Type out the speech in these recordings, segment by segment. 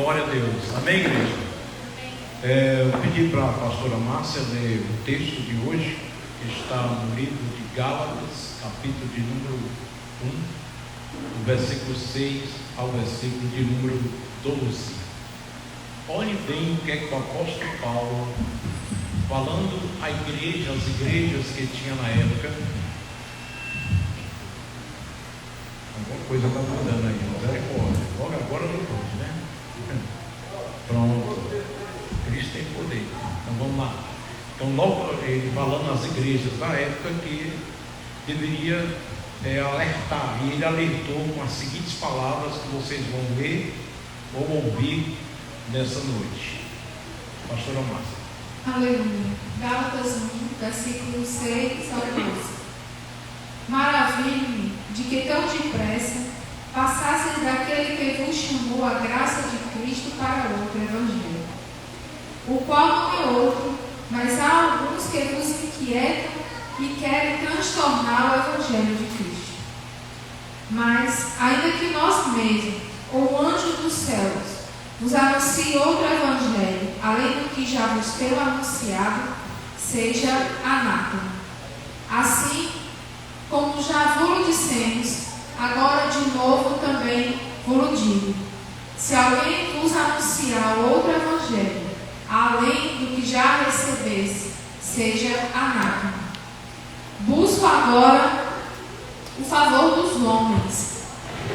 Glória a Deus. Amém, igreja? Eu pedi para a pastora Márcia ler o texto de hoje, que está no livro de Gálatas, capítulo de número 1, do versículo 6 ao versículo de número 12. Olhe bem o que é que o apóstolo Paulo, falando à igreja, às igrejas que tinha na época. Alguma coisa está mudando aí, misericórdia. Logo agora não pode, né? Pronto. Cristo tem poder. Então vamos lá. Então, logo ele falando às igrejas da época que deveria alertar, e ele alertou com as seguintes palavras que vocês vão ler ou ouvir nessa noite. Pastora Márcia. Aleluia. Gálatas 1, versículo 6 ao 12. Maravilho-me de que tão depressa passasseis daquele que vos chamou a graça de Cristo para outro evangelho, o qual não é outro, mas há alguns que vos inquietam e querem transtornar o evangelho de Cristo. Mas, ainda que nós mesmos, ou o anjo dos céus, vos anuncie outro evangelho, além do que já vos tenho anunciado, seja anátema. Assim, como já vos dissemos, agora de novo também vos digo: se alguém vos anunciar outro evangelho, além do que já recebesse, seja anátema. Busco agora o favor dos homens,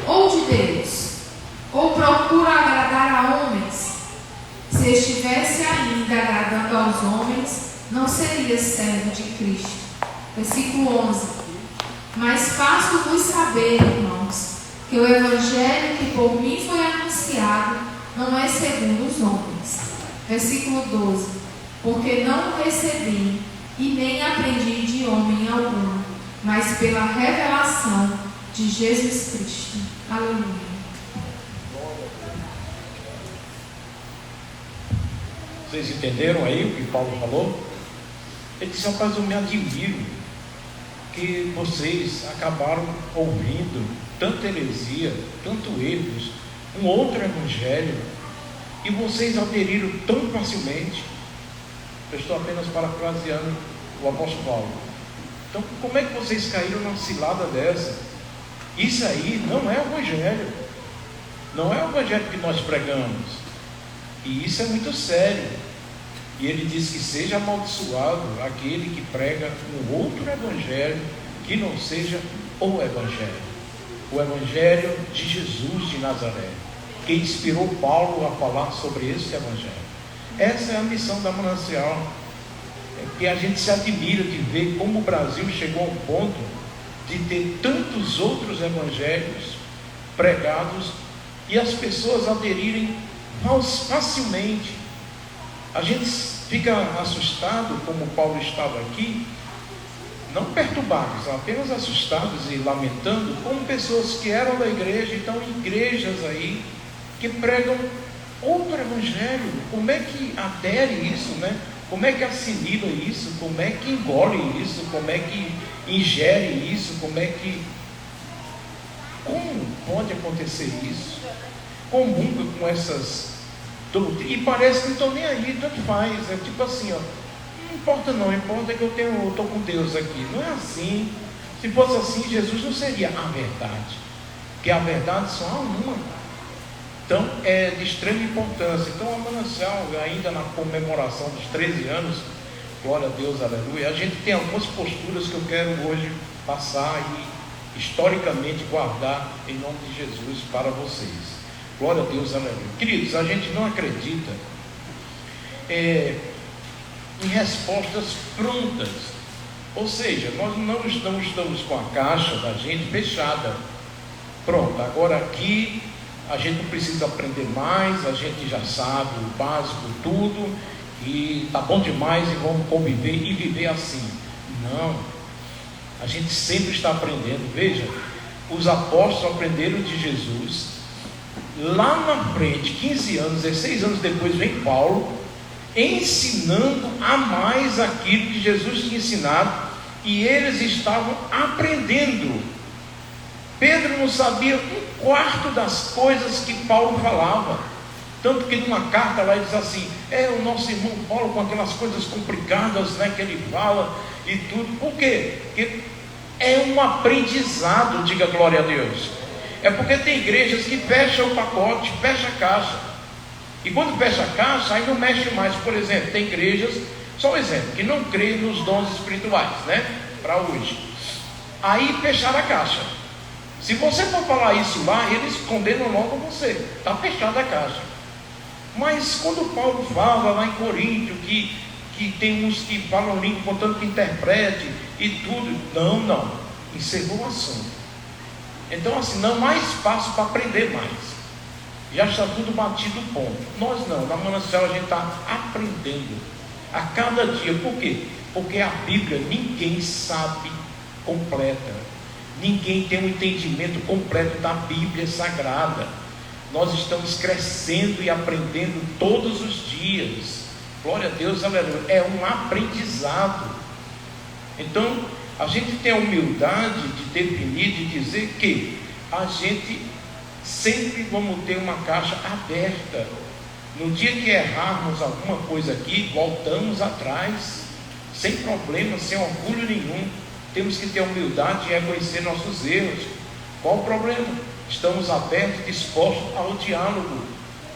ou de Deus, ou procuro agradar a homens. Se estivesse ainda agradando aos homens, não seria servo de Cristo. Versículo 11. Mas faço-vos saber, irmãos, que o evangelho que por mim foi anunciado não é segundo os homens. Versículo 12. Porque não o recebi e nem aprendi de homem algum, mas pela revelação de Jesus Cristo. Aleluia. Vocês entenderam aí o que Paulo falou? Ele disse: rapaz, eu me admiro que vocês acabaram ouvindo tanta heresia, tanto erros, um outro evangelho, e vocês aderiram tão facilmente. Eu estou apenas parafraseando o apóstolo Paulo. Então, como é que vocês caíram numa cilada dessa? Isso aí não é evangelho, não é o evangelho que nós pregamos, e isso é muito sério. E ele diz que seja amaldiçoado aquele que prega um outro evangelho que não seja o evangelho de Jesus de Nazaré, que inspirou Paulo a falar sobre esse evangelho. Essa é a missão da Manancial, que a gente se admira de ver como o Brasil chegou ao ponto de ter tantos outros evangelhos pregados e as pessoas aderirem facilmente. A gente fica assustado, como Paulo estava aqui, não perturbados, apenas assustados e lamentando, como pessoas que eram da igreja e estão em igrejas aí, que pregam outro evangelho. Como é que adere isso, né? Como é que assimila isso? Como é que engole isso? Como é que ingere isso? Como pode acontecer isso? Comunga com essas doutrinas, e parece que não estão nem aí, tanto faz, é tipo assim, ó, não importa não, importa que eu estou com Deus aqui. Não é assim. Se fosse assim, Jesus não seria a verdade, porque a verdade só há uma. Então é de extrema importância. Então a Manancial, ainda na comemoração dos 13 anos, glória a Deus, aleluia, a gente tem algumas posturas que eu quero hoje passar e historicamente guardar em nome de Jesus para vocês. Glória a Deus, aleluia. Queridos, a gente não acredita em respostas prontas. Ou seja, nós não estamos com a caixa da gente fechada. Pronto, agora aqui a gente não precisa aprender mais, a gente já sabe o básico, tudo, e tá bom demais e vamos conviver e viver assim. Não, a gente sempre está aprendendo. Veja, os apóstolos aprenderam de Jesus. Lá na frente, 15 anos, 16 anos depois, vem Paulo ensinando a mais aquilo que Jesus tinha ensinado, e eles estavam aprendendo. Pedro não sabia um quarto das coisas que Paulo falava. Tanto que numa carta lá ele diz assim: o nosso irmão Paulo com aquelas coisas complicadas, né, que ele fala e tudo. Por quê? Porque é um aprendizado, diga glória a Deus. É porque tem igrejas que fecham o pacote, fecha a caixa. E quando fecha a caixa, aí não mexe mais. Por exemplo, tem igrejas, só um exemplo, que não creem nos dons espirituais, né? Para hoje. Aí fecharam a caixa. Se você for falar isso lá, eles condenam logo você. Está fechada a caixa. Mas quando Paulo fala lá em Coríntio que tem uns que falam língua, portanto que interprete e tudo, não, encerrou o assunto. Então assim, não há mais espaço para aprender mais. Já está tudo batido ponto. Nós não, na Manancial a gente está aprendendo a cada dia. Por quê? Porque a Bíblia ninguém sabe completa. Ninguém tem um entendimento completo da Bíblia Sagrada. Nós estamos crescendo e aprendendo todos os dias. Glória a Deus, aleluia. É um aprendizado. Então, a gente tem a humildade de definir, de dizer que a gente sempre vamos ter uma caixa aberta. No dia que errarmos alguma coisa aqui, voltamos atrás, sem problema, sem orgulho nenhum. Temos que ter a humildade de reconhecer nossos erros. Qual o problema? Estamos abertos e dispostos ao diálogo,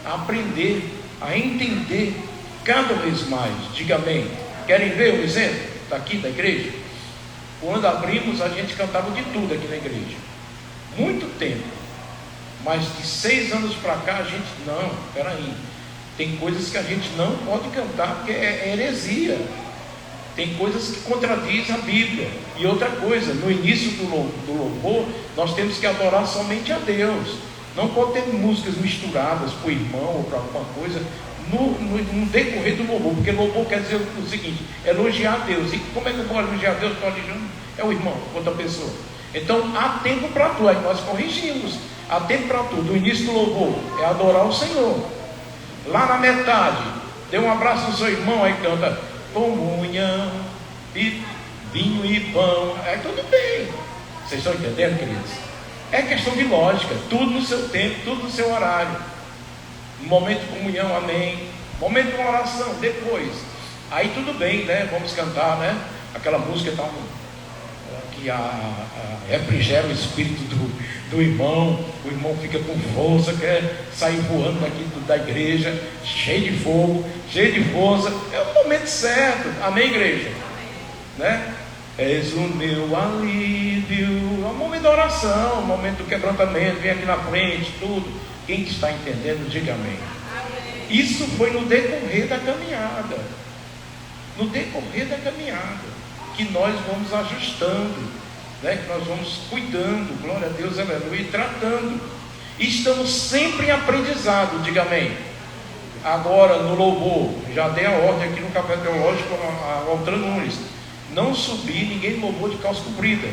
a aprender, a entender cada vez mais. Diga amém. Querem ver um exemplo daqui da igreja? Quando abrimos, a gente cantava de tudo aqui na igreja, muito tempo. Mas de 6 anos para cá, a gente, não, peraí, tem coisas que a gente não pode cantar, porque é heresia. Tem coisas que contradizem a Bíblia. E outra coisa, no início do louvor, nós temos que adorar somente a Deus. Não pode ter músicas misturadas para o irmão ou para alguma coisa no decorrer do louvor, porque louvor quer dizer o seguinte: elogiar a Deus. E como é que eu vou elogiar a Deus? Estou elogiando é o irmão, outra pessoa. Então há tempo para tudo, aí nós corrigimos. Há tempo para tudo. O início do louvor é adorar o Senhor. Lá na metade, dê um abraço no seu irmão, aí canta comunhão, e vinho e pão. Aí tudo bem. Vocês estão entendendo, queridos? É questão de lógica, tudo no seu tempo, tudo no seu horário. Momento de comunhão, amém. Momento de oração, depois. Aí tudo bem, né? Vamos cantar, né? Aquela música tal, que refrigera o espírito do irmão. O irmão fica com força, quer sair voando daqui da igreja, cheio de fogo, cheio de força. É o momento certo, amém, igreja? Né? És o meu alívio. É o momento da oração, o momento do quebrantamento. Vem aqui na frente, tudo. Quem que está entendendo, diga amém. Isso foi no decorrer da caminhada. No decorrer da caminhada, que nós vamos ajustando, né? Que nós vamos cuidando, glória a Deus, aleluia, e tratando. E estamos sempre em aprendizado, diga amém. Agora no louvor, já dei a ordem aqui no café teológico ao Altran Nunes: não subir ninguém louvor de calça comprida,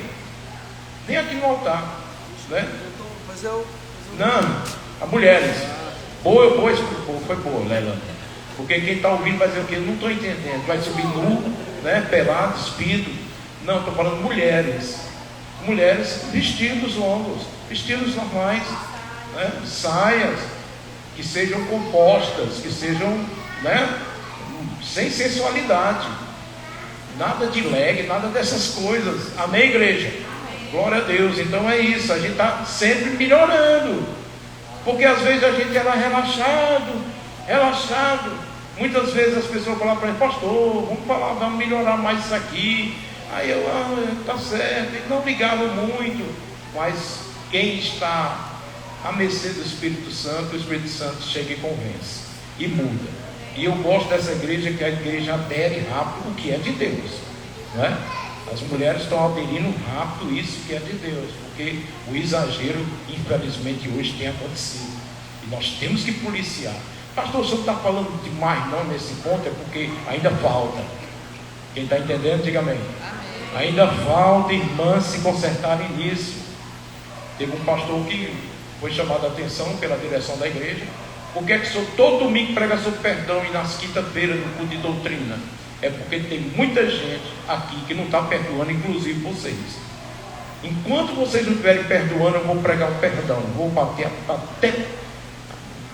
nem aqui no altar, né? Não, as mulheres. Boa, foi boa, Leila. Porque quem está ouvindo vai dizer o quê? Não estou entendendo. Vai subir nu, né? Pelado, despido. Não, estou falando mulheres. Mulheres, vestidos longos, vestidos normais, né? Saias que sejam compostas, que sejam, né? Sem sensualidade. Nada de leg, nada dessas coisas. Amém, igreja? Glória a Deus. Então é isso, a gente está sempre melhorando. Porque às vezes a gente era relaxado. Muitas vezes as pessoas falavam para mim: pastor, vamos melhorar mais isso aqui. Aí eu, tá certo, e não ligava muito. Mas quem está à mercê do Espírito Santo, o Espírito Santo chega e convence, e muda. E eu gosto dessa igreja, que a igreja adere rápido o que é de Deus, não é? As mulheres estão aderindo rápido isso que é de Deus, porque o exagero, infelizmente, hoje tem acontecido. E nós temos que policiar. Pastor, o senhor está falando demais não nesse ponto, é porque ainda falta. Quem está entendendo, diga amém. Ainda falta irmãs se consertarem nisso. Teve um pastor que foi chamado a atenção pela direção da igreja. Por que é que o senhor todo domingo prega sobre perdão e nas quinta-feiras no culto de doutrina? É porque tem muita gente aqui que não está perdoando, inclusive vocês. Enquanto vocês não estiverem perdoando, eu vou pregar o perdão, vou bater até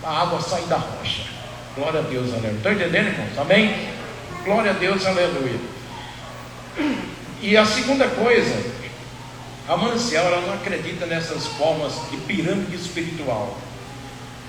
a água sai da rocha. Glória a Deus, aleluia. Estão entendendo, irmãos? Amém? Glória a Deus, aleluia. E a segunda coisa, a Manancial, ela não acredita nessas formas de pirâmide espiritual,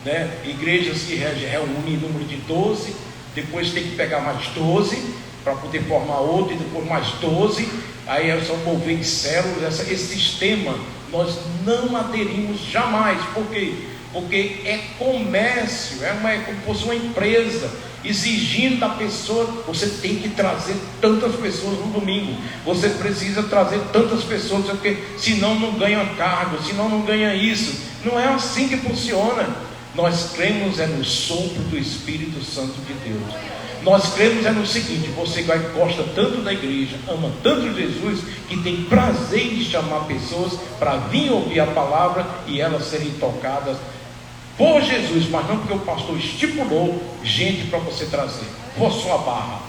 né? Igrejas que reúnem número de 12, depois tem que pegar mais 12 para poder formar outro, e depois mais 12, aí são mover de células. Esse sistema nós não aderimos jamais. Por quê? Porque é comércio, é como se fosse uma empresa exigindo da pessoa: você tem que trazer tantas pessoas no domingo, você precisa trazer tantas pessoas, porque senão não ganha cargo, senão não ganha isso. Não é assim que funciona. Nós cremos no sopro do Espírito Santo de Deus. Nós cremos no seguinte: você gosta tanto da igreja, ama tanto Jesus, que tem prazer em chamar pessoas para vir ouvir a palavra e elas serem tocadas por Jesus, mas não porque o pastor estipulou gente para você trazer, for sua barra,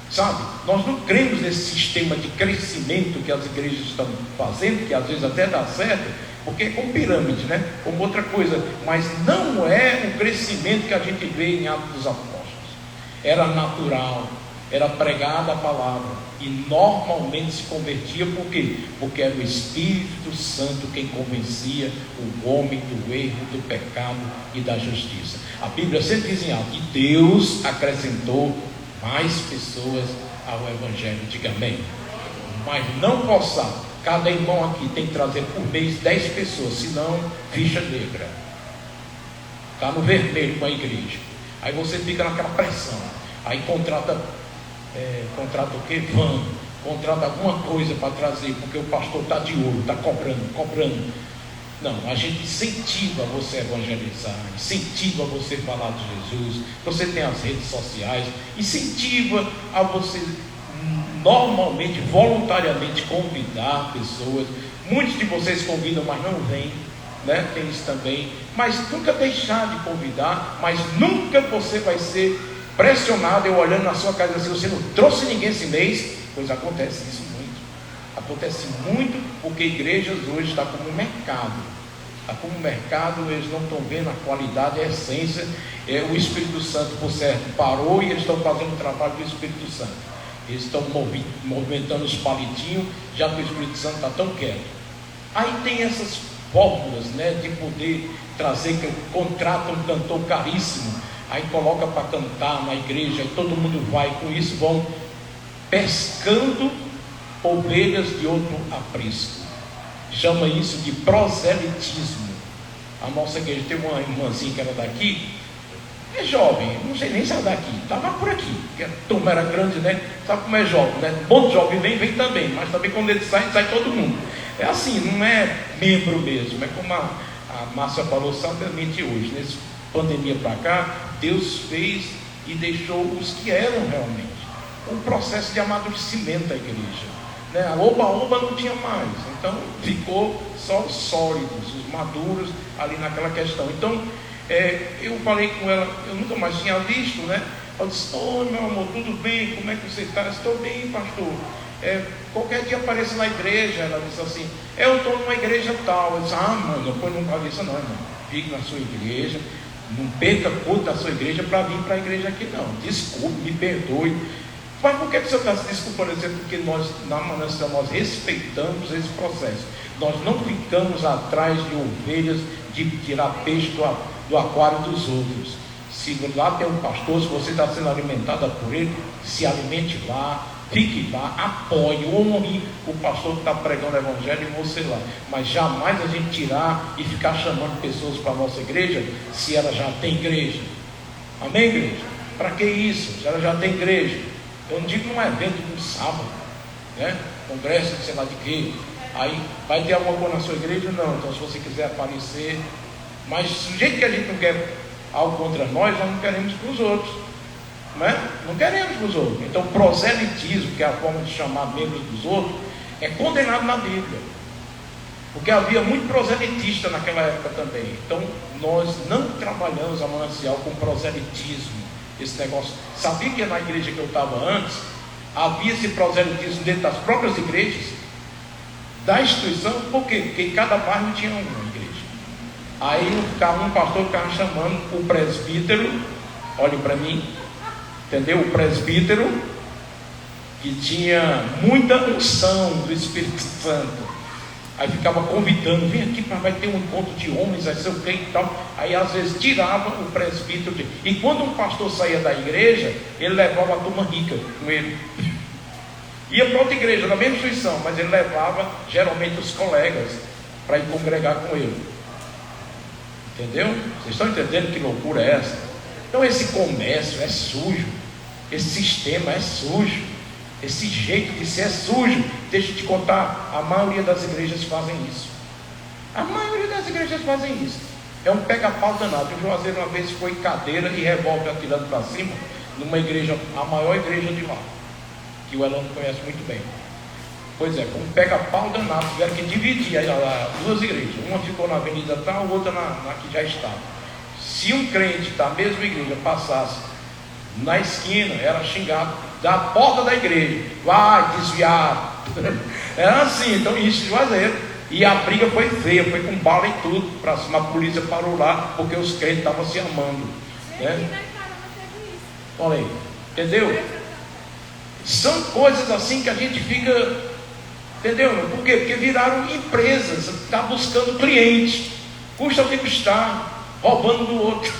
sabe? Nós não cremos nesse sistema de crescimento que as igrejas estão fazendo, que às vezes até dá certo, porque é com pirâmide, né? Como outra coisa, mas não é o crescimento que a gente vê em Atos dos Apóstolos. Era natural, era pregada a palavra, e normalmente se convertia. Por quê? Porque era o Espírito Santo quem convencia o homem do erro, do pecado e da justiça. A Bíblia sempre diz em alto que Deus acrescentou mais pessoas ao Evangelho. Diga amém. Mas não forçar. Cada irmão aqui tem que trazer por mês 10 pessoas, senão ficha negra, está no vermelho com a igreja. Aí você fica naquela pressão, aí contrata o quê? Van, contrata alguma coisa para trazer, porque o pastor está de olho, está cobrando. Não, a gente incentiva você a evangelizar, incentiva você a falar de Jesus. Você tem as redes sociais, incentiva a você normalmente, voluntariamente convidar pessoas. Muitos de vocês convidam, mas não vêm, né? Tem isso também. Mas nunca deixar de convidar, mas nunca você vai ser pressionado, eu olhando na sua casa assim: você não trouxe ninguém esse mês. Pois acontece isso muito. Acontece muito porque igrejas hoje estão como um mercado. Está como um mercado, eles não estão vendo a qualidade, a essência. O Espírito Santo, por certo, parou, e eles estão fazendo o trabalho do Espírito Santo. Eles estão movimentando os palitinhos, já que o Espírito Santo está tão quieto. Aí tem essas fórmulas, né, de poder trazer, que contrata um cantor caríssimo, aí coloca para cantar na igreja, e todo mundo vai. Com isso vão pescando ovelhas de outro aprisco. Chama isso de proselitismo. A nossa igreja tem uma irmãzinha que era daqui, é jovem, não sei nem se era daqui, estava por aqui, porque a turma era grande, né? Sabe como é jovem, né? Um monte de jovem vem também, mas também quando ele sai todo mundo. É assim, não é membro mesmo, é como a Márcia falou sabiamente hoje, nessa pandemia para cá, Deus fez e deixou os que eram realmente. Um processo de amadurecimento da igreja, né? A oba-oba não tinha mais, então ficou só os sólidos, os maduros ali naquela questão. Então, eu falei com ela, eu nunca mais tinha visto, né? Ela disse: oi, meu amor, tudo bem? Como é que você está? Eu disse: estou bem, pastor. Qualquer dia apareça na igreja. Ela disse assim: eu estou numa igreja tal. Eu disse: mano, depois não fale isso não, irmão. Fique na sua igreja, não perca culto da sua igreja para vir para a igreja aqui não. Desculpe, me perdoe. Mas por que o senhor está se desculpando? Porque nós, na Manancial, nós respeitamos esse processo. Nós não ficamos atrás de ovelhas, de tirar peixe do aquário dos outros. Se lá tem um pastor, se você está sendo alimentada por ele, se alimente lá, fique lá, apoie, honre o pastor que está pregando o evangelho e você lá. Mas jamais a gente tirar e ficar chamando pessoas para a nossa igreja, se ela já tem igreja. Amém, igreja? Para que isso? Se ela já tem igreja. Eu não digo num evento de um sábado, né? Congresso, sei lá de quê. Aí vai ter alguma coisa na sua igreja? Não. Então, se você quiser aparecer, mas do jeito que a gente não quer algo contra nós não queremos para os outros, né? Não queremos para os outros. Então, proselitismo, que é a forma de chamar membros dos outros, é condenado na Bíblia, porque havia muito proselitista naquela época também. Então, nós não trabalhamos a Manancial com proselitismo. Esse negócio, sabia que na igreja que eu estava antes, havia esse proselitismo dentro das próprias igrejas, da instituição. Por quê? Porque em cada bairro tinha uma igreja. Aí um pastor ficava chamando o presbítero, olhe para mim, entendeu? O presbítero que tinha muita unção do Espírito Santo. Aí ficava convidando, vem aqui, vai ter um encontro de homens, vai ser o que e tal. Aí às vezes tirava o presbítero. E quando um pastor saía da igreja, ele levava a turma rica com ele. Ia para outra igreja, na mesma instituição, mas ele levava geralmente os colegas para ir congregar com ele. Entendeu? Vocês estão entendendo que loucura é essa? Então esse comércio é sujo, esse sistema é sujo, esse jeito de ser é sujo. Deixa eu te contar, a maioria das igrejas fazem isso. A maioria das igrejas fazem isso. É um pega-pau danado. O Juazeiro uma vez foi cadeira e revólver atirando para cima, numa igreja, a maior igreja de lá, que o Elano conhece muito bem. Pois é, com um pega-pau danado, tiveram que dividir lá, duas igrejas. Uma ficou na avenida tal, outra na que já estava. Se um crente da mesma igreja passasse na esquina, era xingado da porta da igreja, vai, desviado. Era assim, então isso de Juazeiro. E a briga foi feia, foi com bala e tudo para cima. A polícia parou lá, porque os crentes estavam se amando, né? Olha aí, entendeu? São coisas assim que a gente fica, entendeu? Por quê? Porque viraram empresas, está buscando cliente, custa o que custar, roubando do outro,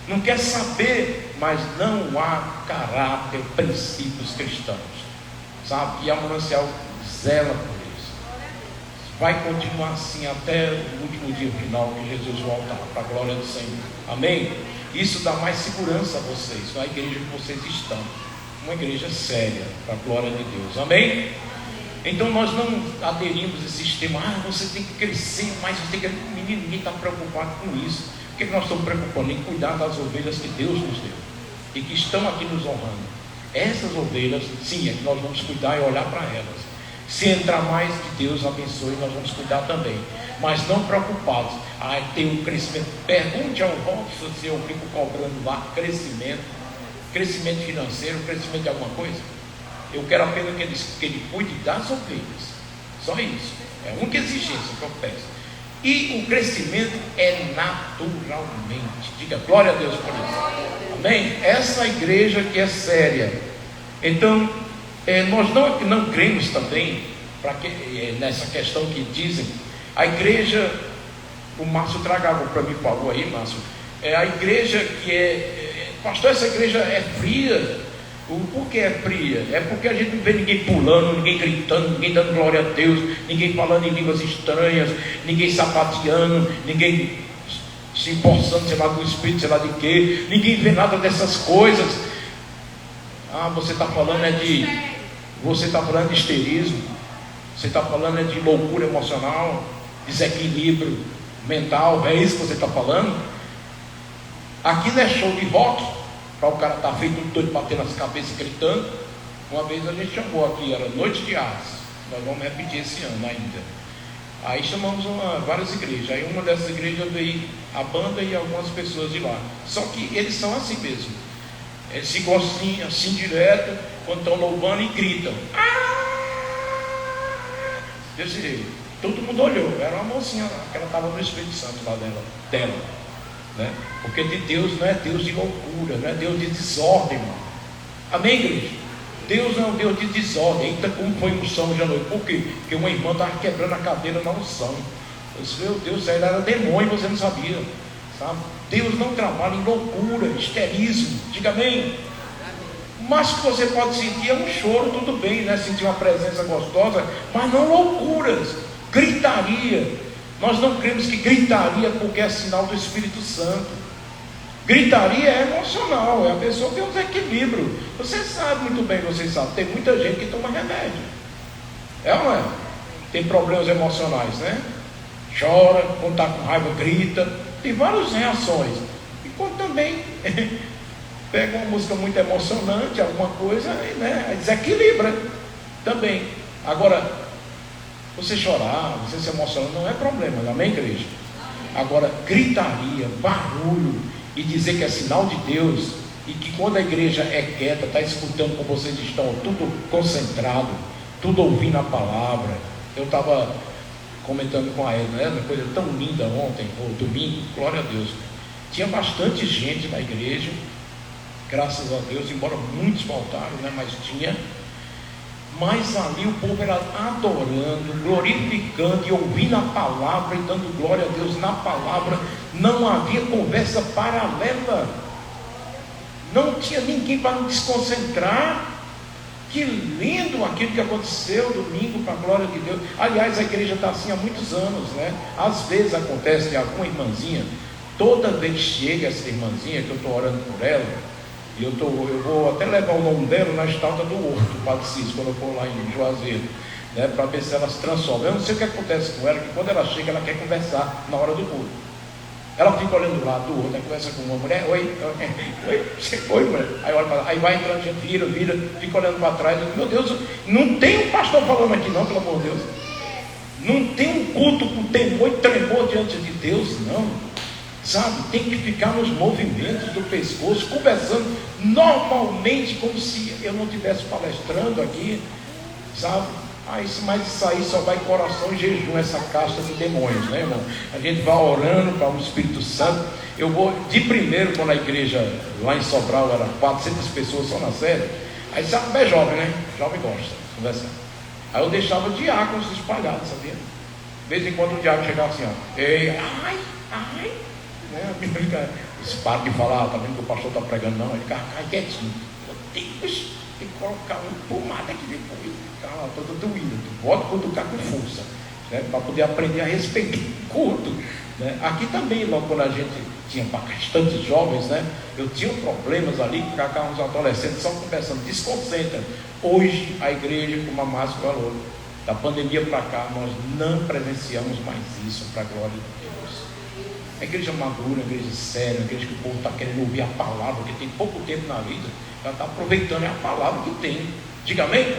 não quer saber, mas não há caráter, princípios cristãos, sabe? E a Manancial zela por isso. Vai continuar assim até o último dia final que Jesus voltar, para a glória do Senhor. Amém? Isso dá mais segurança a vocês, na igreja que vocês estão. Uma igreja séria, para a glória de Deus. Amém? Então nós não aderimos a esse sistema. Você tem que crescer mais, você tem que... Ninguém está preocupado com isso. O que nós estamos preocupados? Em cuidar das ovelhas que Deus nos deu e que estão aqui nos honrando. Essas ovelhas, sim, é que nós vamos cuidar e olhar para elas. Se entrar mais, que Deus abençoe, nós vamos cuidar também. Mas não preocupados. Tem um crescimento. Pergunte ao Robson se eu fico cobrando lá crescimento financeiro, crescimento de alguma coisa. Eu quero apenas que ele cuide das ovelhas. Só isso. É a única exigência que eu peço. E o crescimento é naturalmente. Diga glória a Deus por isso. Amém? Essa igreja que é séria. Então, nós não cremos também nessa questão que dizem. A igreja, o Márcio traga água para mim, falou aí, Márcio. A igreja que pastor, essa igreja é fria. Por que é fria? É porque a gente não vê ninguém pulando, ninguém gritando, ninguém dando glória a Deus, ninguém falando em línguas estranhas, ninguém sapateando, ninguém se empossando, sei lá, do Espírito, sei lá de quê, ninguém vê nada dessas coisas. Você está falando de histerismo, você está falando de loucura emocional, desequilíbrio mental, é isso que você está falando? Aqui não é show de rock, para o cara estar feito um doido, batendo as cabeças, gritando. Uma vez a gente chamou aqui, era Noite de Artes, nós vamos repetir esse ano ainda. Aí chamamos várias igrejas, aí uma dessas igrejas veio a banda e algumas pessoas de lá. Só que eles são assim mesmo, eles ficam assim direto, quando estão louvando e gritam. Desse jeito. Todo mundo olhou, era uma mocinha lá, que ela estava no Espírito Santo lá dela. Né? Porque de Deus não é Deus de loucura, não é Deus de desordem, irmão. Amém, igreja? Deus não é um Deus de desordem. Então, como foi unção já noite? Por quê? Porque uma irmã estava quebrando a cadeira na unção. Eu disse, meu Deus, ela era demônio, você não sabia, sabe? Deus não trabalha em loucura, histerismo. Diga amém. Mas o que você pode sentir é um choro, tudo bem, né? Sentir uma presença gostosa, mas não loucuras, gritaria. Nós não cremos que gritaria porque é sinal do Espírito Santo. Gritaria é emocional, é a pessoa que tem um desequilíbrio. Você sabe muito bem, vocês sabem, tem muita gente que toma remédio. É ou não é? Tem problemas emocionais, né? Chora, quando está com raiva, grita. Tem várias reações. E quando também pega uma música muito emocionante, alguma coisa, né? Desequilibra também. Agora, você chorar, você se emocionar, não é problema, amém, igreja? Agora, gritaria, barulho, e dizer que é sinal de Deus, e que quando a igreja é quieta, está escutando como vocês estão, tudo concentrado, tudo ouvindo a palavra. Eu estava comentando com a Edna, né? Uma coisa tão linda ontem, ou domingo, glória a Deus. Tinha bastante gente na igreja, graças a Deus, embora muitos faltaram, né? Mas tinha. Mas ali o povo era adorando, glorificando e ouvindo a palavra e dando glória a Deus na palavra. Não havia conversa paralela, não tinha ninguém para nos desconcentrar. Que lindo aquilo que aconteceu domingo, para a glória de Deus. Aliás, a igreja está assim há muitos anos, né? Às vezes acontece de alguma irmãzinha, toda vez que chega essa irmãzinha, que eu estou orando por ela, e eu vou até levar o nome dela na estalta do Horto, do Padre Cícero, quando eu for lá em Juazeiro, né? Para ver se ela se transforma. Eu não sei o que acontece com ela, que quando ela chega, ela quer conversar na hora do culto. Ela fica olhando do lado do outro, conversa com uma mulher, oi, mulher. Aí olha para lá, aí vai entrando, gente, vira, fica olhando para trás. Meu Deus, não tem um pastor falando aqui não, pelo amor de Deus. Não tem um culto com temor e tremor diante de Deus, não. Sabe, tem que ficar nos movimentos do pescoço, conversando normalmente, como se eu não estivesse palestrando aqui, sabe? Mas isso aí só vai coração e jejum, essa casta de demônios, né, irmão? A gente vai orando para o Espírito Santo. Eu vou, de primeiro, quando a igreja lá em Sobral era 400 pessoas só na sede, aí sabe, é jovem, né? Jovem gosta de conversar. Aí eu deixava diáconos espalhados, sabia? De vez em quando o diácono chegava assim, ó, ei, ai, né? A menina fica, esse para de falar, tá vendo que o pastor está pregando, não? Ele fica quietinho. Meu Deus, tem que colocar uma pomada aqui depois. Tá todo doído, bota quando tocar com força, né, para poder aprender a respeitar o culto, né? Aqui também, logo quando a gente tinha bastantes jovens, né, eu tinha problemas ali, que ficavam uns adolescentes só conversando, desconcentra. Hoje a igreja, como a Márcia falou, da pandemia para cá, nós não presenciamos mais isso, para a glória de Deus. A igreja madura, a igreja séria, a igreja que o povo está querendo ouvir a palavra, que tem pouco tempo na vida, já está aproveitando a palavra que tem. Diga amém?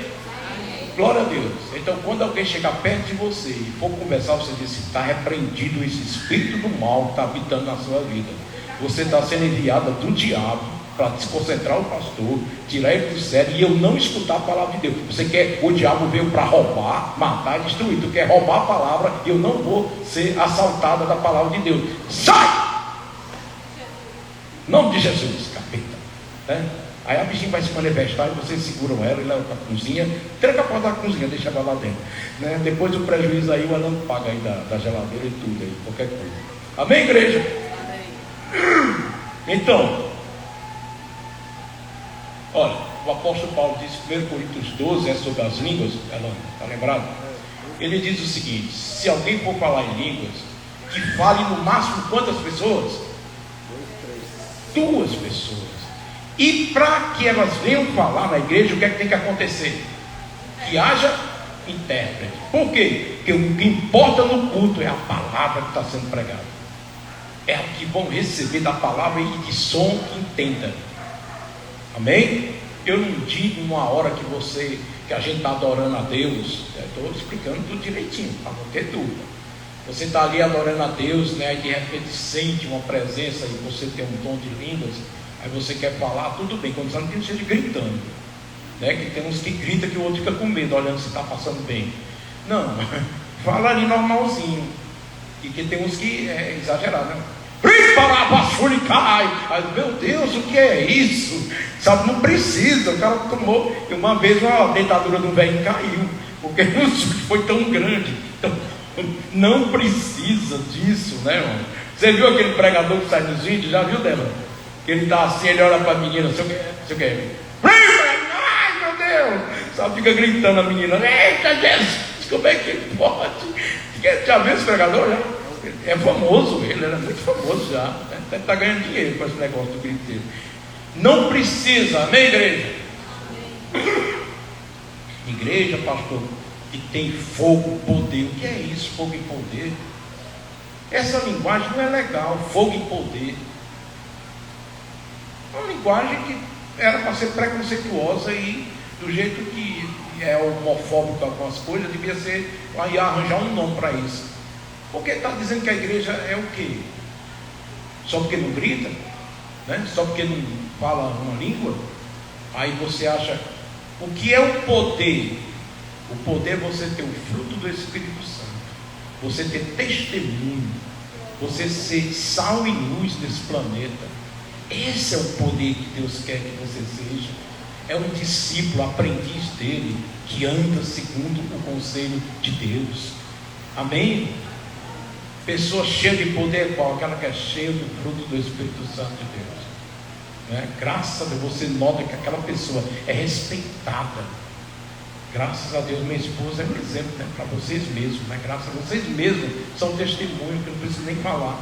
Glória a Deus. Então, quando alguém chegar perto de você e for conversar, você diz: está repreendido esse espírito do mal que está habitando na sua vida. Você está sendo enviada do diabo para desconcentrar o pastor, tirar ele do sério e eu não escutar a palavra de Deus. Você quer, o diabo veio para roubar, matar e destruir. Tu quer roubar a palavra, eu não vou ser assaltada da palavra de Deus. Sai! Em nome de Jesus, capeta, né? Aí a bichinha vai se manifestar e vocês seguram ela e levam para a cozinha, tranca a porta da cozinha, deixa ela lá dentro, né? Depois do prejuízo aí, o Alan paga aí da geladeira e tudo aí, qualquer coisa. Amém, igreja? Amém. Então, olha, o apóstolo Paulo diz, 1 Coríntios 12, é sobre as línguas, Alan, está lembrado? Ele diz o seguinte: se alguém for falar em línguas, que fale no máximo quantas pessoas? 2 pessoas. E para que elas venham falar na igreja, o que é que tem que acontecer? Que haja intérprete. Por quê? Porque o que importa no culto é a palavra que está sendo pregada. É o que vão receber da palavra e de som que entenda. Amém? Eu não digo uma hora que a gente está adorando a Deus. Estou explicando tudo direitinho, para não ter dúvida. Você está ali adorando a Deus, né? E de repente sente uma presença e você tem um dom de línguas. Aí você quer falar, tudo bem, quando você não tem seja gritando, né? Que tem uns que gritam que o outro fica com medo, olhando se está passando bem. Não, fala ali normalzinho. E que tem uns que é exagerado, né? Ai, meu Deus, o que é isso? Sabe, não precisa. O cara tomou, uma vez uma dentadura do velho caiu, porque o susto foi tão grande. Então, não precisa disso, né, irmão? Você viu aquele pregador que sai nos vídeos? Já viu, Débora? Que ele está assim, ele olha para a menina, você quer? Ai, meu Deus! Só fica gritando a menina: eita Jesus, como é que pode? Já viu esse pregador? Já? É famoso, ele era muito famoso já. Deve estar ganhando dinheiro com esse negócio do grito dele. Não precisa, amém, igreja? Igreja, pastor, que tem fogo, poder. O que é isso, fogo e poder? Essa linguagem não é legal, fogo e poder. É uma linguagem que era para ser preconceituosa e do jeito que é homofóbica com as coisas, devia ser aí arranjar um nome para isso. Porque está dizendo que a igreja é o quê? Só porque não grita, né? Só porque não fala uma língua? Aí você acha, o que é o poder? O poder é você ter o fruto do Espírito Santo. você ter testemunho, você ser sal e luz desse planeta. Esse é o poder que Deus quer que você seja. É um discípulo, aprendiz dele, que anda segundo o conselho de Deus. Amém? Pessoa cheia de poder, qual? Aquela que é cheia do fruto do Espírito Santo de Deus, né? Graças a Deus, você nota que aquela pessoa é respeitada. Graças a Deus, minha esposa é um exemplo, né, para vocês mesmos, né? Graças a vocês mesmos, são testemunhos que eu não preciso nem falar.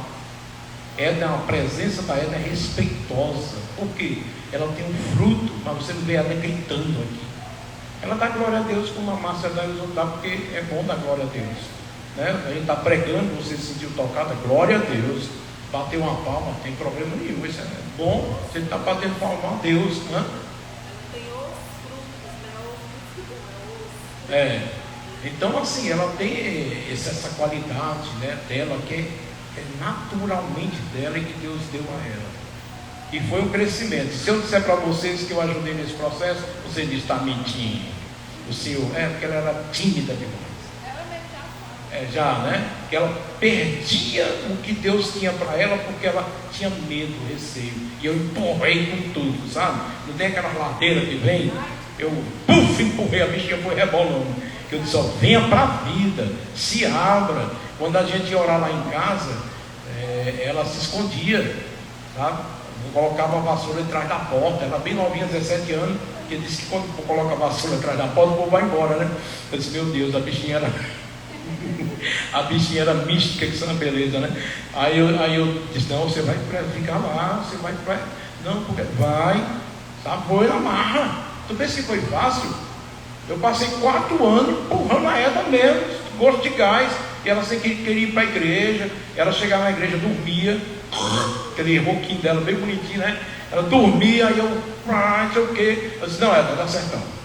A presença da Edna é respeitosa. Por quê? Ela tem um fruto, mas você não vê ela gritando aqui. Ela dá glória a Deus como a Márcia dá, porque é bom dar glória a Deus, né? A gente está pregando, você se sentiu tocada, glória a Deus. Bateu uma palma, não tem problema nenhum, isso é bom. Você está batendo palma a Deus, né? Então assim, ela tem essa qualidade, né, dela, que é naturalmente dela e que Deus deu a ela. E foi um crescimento. Se eu disser para vocês que eu ajudei nesse processo, você diz, está mentindo. O Senhor, porque ela era tímida demais. Já, né? Que ela perdia o que Deus tinha para ela, porque ela tinha medo, receio. E eu empurrei com tudo, sabe? Não tem aquela ladeira que vem? Eu empurrei, a bichinha foi rebolando. Eu disse, venha para a vida, se abra. Quando a gente ia orar lá em casa, ela se escondia, sabe? Eu colocava a vassoura atrás da porta. Ela bem novinha, 17 anos, que disse que quando coloca a vassoura atrás da porta, o povo vai embora, né? Eu disse, meu Deus, a bichinha era a bichinha era mística, que isso é uma beleza, né? Aí eu disse, não, você vai ficar lá, você vai, não, porque vai, tá, foi na marra. Tu pensa que foi fácil? Eu passei 4 anos empurrando a Edna mesmo, gosto de gás. E ela sempre queria ir para a igreja. Ela chegava na igreja, dormia, aquele roquinho dela bem bonitinho, né? Ela dormia, aí eu, não sei o quê. Eu disse, não, Edna, dá certo não.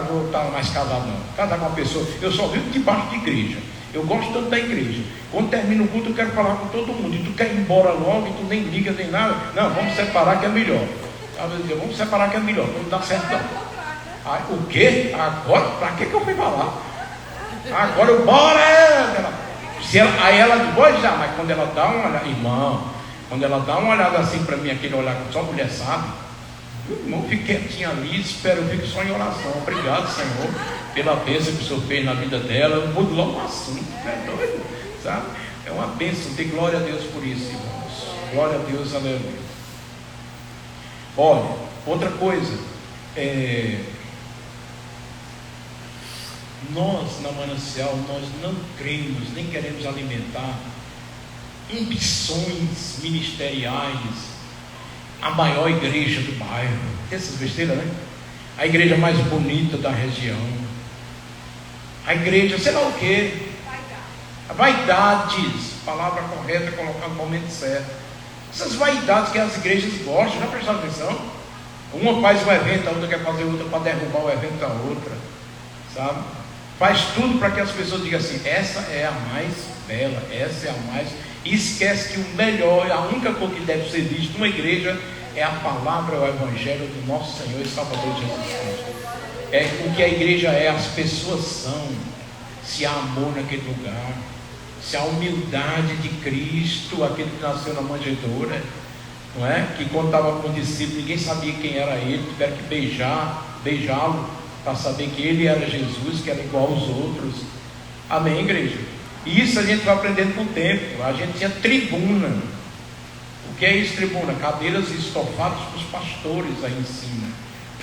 Vou estar mais casado não. Casar com uma pessoa, eu só vivo debaixo de igreja. Eu gosto tanto da igreja. Quando termina o culto, eu quero falar com todo mundo. E tu quer ir embora logo, e tu nem liga, nem nada. Não, vamos separar que é melhor. Vamos separar que é melhor, não dá certo não. O quê? Agora? Para que eu fui falar? Agora eu bora! Aí ela depois já, mas quando ela dá uma olhada, irmão, quando ela dá uma olhada assim para mim, aquele olhar que só mulher sabe, irmão, fico quietinho ali, espero, eu fico só em oração. Obrigado, Senhor, pela bênção que o Senhor fez na vida dela. Eu vou logo no assunto, é doido, sabe? É uma bênção, tem glória a Deus por isso, irmãos. Glória a Deus, aleluia. Olha, outra coisa, nós na Manancial, nós não cremos, nem queremos alimentar ambições ministeriais, a maior igreja do bairro, essas besteiras, né? A igreja mais bonita da região, a igreja, sei lá o que, vaidades, palavra correta, colocar no momento certo. Essas vaidades que as igrejas gostam, já prestaram atenção? Uma faz um evento, a outra quer fazer outra para derrubar o evento da outra, sabe? Faz tudo para que as pessoas digam assim, essa é a mais bela, essa é a mais... E esquece que o melhor, a única coisa que deve ser vista numa igreja é a palavra, o evangelho do nosso Senhor e Salvador Jesus Cristo. O que a igreja é, as pessoas são, se há amor naquele lugar, se há humildade de Cristo, aquele que nasceu na manjedoura, não é? Que quando estava com o discípulo, ninguém sabia quem era ele, tiveram que beijá-lo, para saber que ele era Jesus, que era igual aos outros. Amém, igreja? E isso a gente vai aprendendo com o tempo. A gente tinha tribuna. O que é isso, tribuna? Cadeiras estofadas para os pastores aí em cima.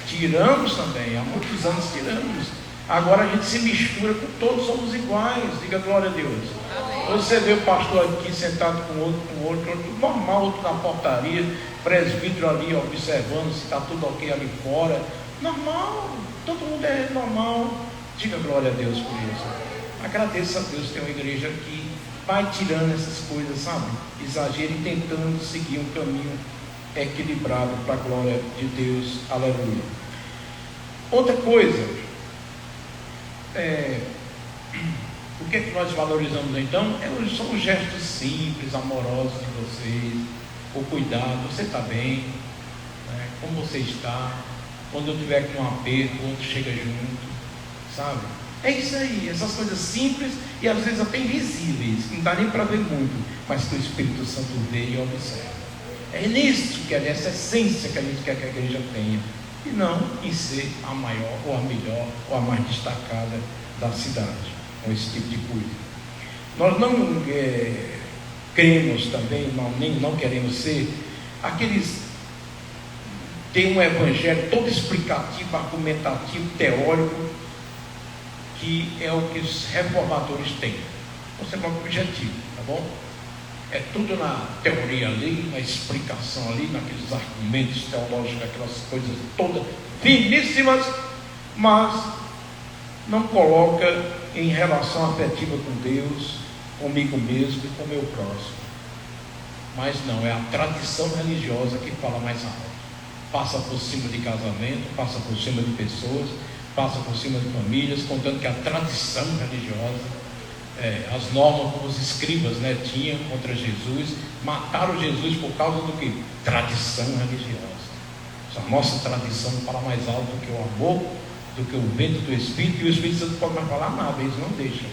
Tiramos também, há muitos anos tiramos. Agora a gente se mistura com todos, somos iguais. Diga glória a Deus. Amém. Você vê o pastor aqui sentado com outro normal, outro na portaria, presbítero ali observando se está tudo ok ali fora. Normal, todo mundo é normal. Diga glória a Deus por isso. Agradeça a Deus ter uma igreja que vai tirando essas coisas, sabe? Exagero e tentando seguir um caminho equilibrado para a glória de Deus. Aleluia. Outra coisa, o que é que nós valorizamos então? São os gestos simples, amorosos de vocês, o cuidado, você está bem, né? Como você está? Quando eu tiver com um aperto, o outro chega junto, sabe? É isso aí, essas coisas simples e às vezes até invisíveis, que não dá nem para ver muito, mas que o Espírito Santo vê e observa. É nisso que é essa essência que a gente quer que a igreja tenha, e não em ser a maior, ou a melhor, ou a mais destacada da cidade, com esse tipo de coisa. Nós não cremos também, não queremos ser aqueles. Tem um evangelho todo explicativo, argumentativo, teórico, que é o que os reformadores têm. Você é um objetivo, tá bom? É tudo na teoria ali, na explicação ali, naqueles argumentos teológicos, aquelas coisas todas finíssimas, mas não coloca em relação afetiva com Deus, comigo mesmo e com o meu próximo. Mas não, é a tradição religiosa que fala mais alto. Passa por cima de casamento, passa por cima de pessoas, passa por cima de famílias, contando que a tradição religiosa, as normas que os escribas tinham contra Jesus, mataram Jesus por causa do que? Tradição religiosa. A nossa tradição fala mais alto do que o amor, do que o vento do Espírito, e o Espírito Santo não pode mais falar nada, eles não deixam.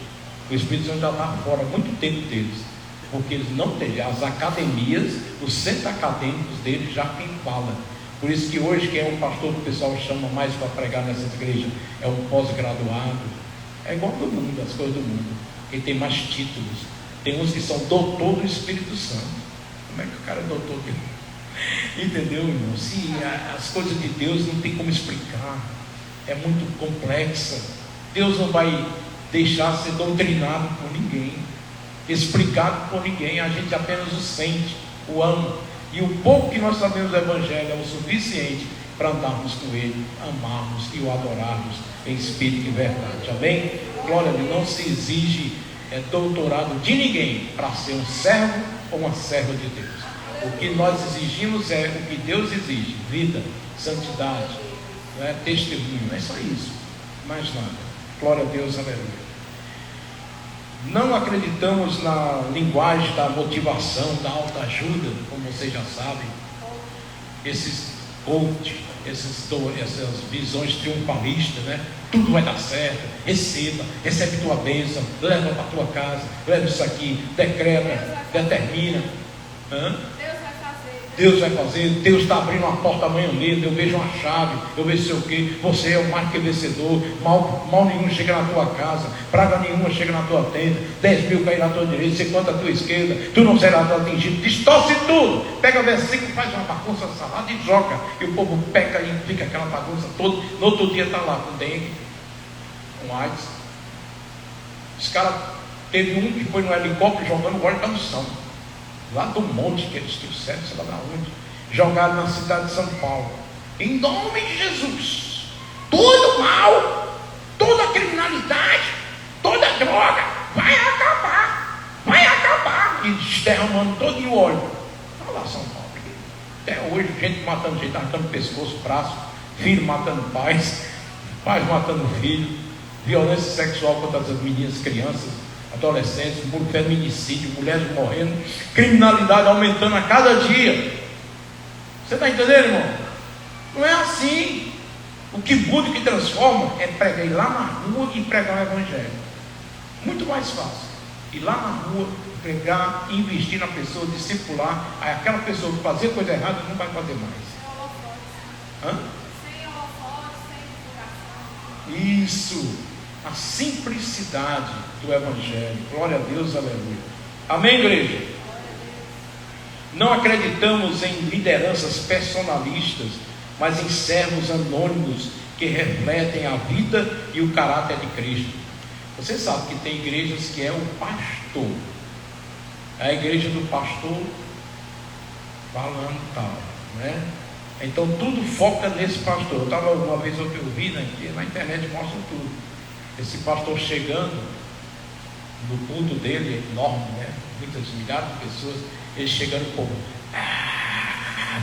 O Espírito Santo já está fora há muito tempo deles, porque eles não têm. As academias, os centros acadêmicos deles já quem fala. Por isso que hoje quem é um pastor que o pessoal chama mais para pregar nessas igrejas é um pós-graduado. É igual do mundo, as coisas do mundo. Quem tem mais títulos. Tem uns que são doutor do Espírito Santo. Como é que o cara é doutor de... Entendeu, irmão? Se as coisas de Deus não tem como explicar. É muito complexa. Deus não vai deixar ser doutrinado por ninguém, explicado por ninguém. A gente apenas o sente, o ama. E o pouco que nós sabemos do Evangelho é o suficiente para andarmos com Ele, amarmos e o adorarmos em espírito e verdade. Amém? Glória a Deus. Não se exige doutorado de ninguém para ser um servo ou uma serva de Deus. O que nós exigimos é o que Deus exige: vida, santidade, testemunho. É só isso, mais nada. Glória a Deus, aleluia. Não acreditamos na linguagem da motivação, da autoajuda, como vocês já sabem. Esses coach, essas visões triunfalistas, Tudo vai dar certo, recebe tua bênção, leva para tua casa, leva isso aqui, decreta, determina. Deus vai fazer, Deus está abrindo uma porta amanhã mesmo, eu vejo uma chave, eu vejo sei o que, você é o mais que vencedor, mal nenhum chega na tua casa, praga nenhuma chega na tua tenda, 10 mil cair na tua direita, 50 à tua esquerda, tu não serás atingido, distorce tudo, pega o versículo, faz uma bagunça salada e joga, e o povo peca e fica aquela bagunça toda, no outro dia está lá com dengue, com AIDS. Os caras, teve um que foi no helicóptero jogando óleo da unção, lá do monte que eles trouxeram, sei lá da onde, jogado na cidade de São Paulo, em nome de Jesus. Todo mal, toda criminalidade, toda droga vai acabar, e derramando todo o óleo. Olha lá São Paulo, até hoje gente matando gente, arrancando pescoço, braço, filho matando pais matando filho, violência sexual contra as meninas, crianças, adolescentes, feminicídio, mulheres morrendo, criminalidade aumentando a cada dia. Você está entendendo, irmão? Não é assim. O que muda, o que transforma é pregar, ir lá na rua e pregar o Evangelho. Muito mais fácil. Ir lá na rua, pregar, investir na pessoa, discipular. Aí aquela pessoa que fazia coisa errada não vai fazer mais. Sem holofote, sem divulgação. Isso. A simplicidade do Evangelho. Glória a Deus, aleluia. Amém, igreja? Não acreditamos em lideranças personalistas, mas em servos anônimos que refletem a vida e o caráter de Cristo. Você sabe que tem igrejas que é o pastor, é a igreja do pastor falando tal, Então tudo foca nesse pastor. Eu estava uma vez, eu vi na internet, mostra tudo. Esse pastor chegando no culto dele, enorme, muitas milhares de pessoas, ele chegando, o povo,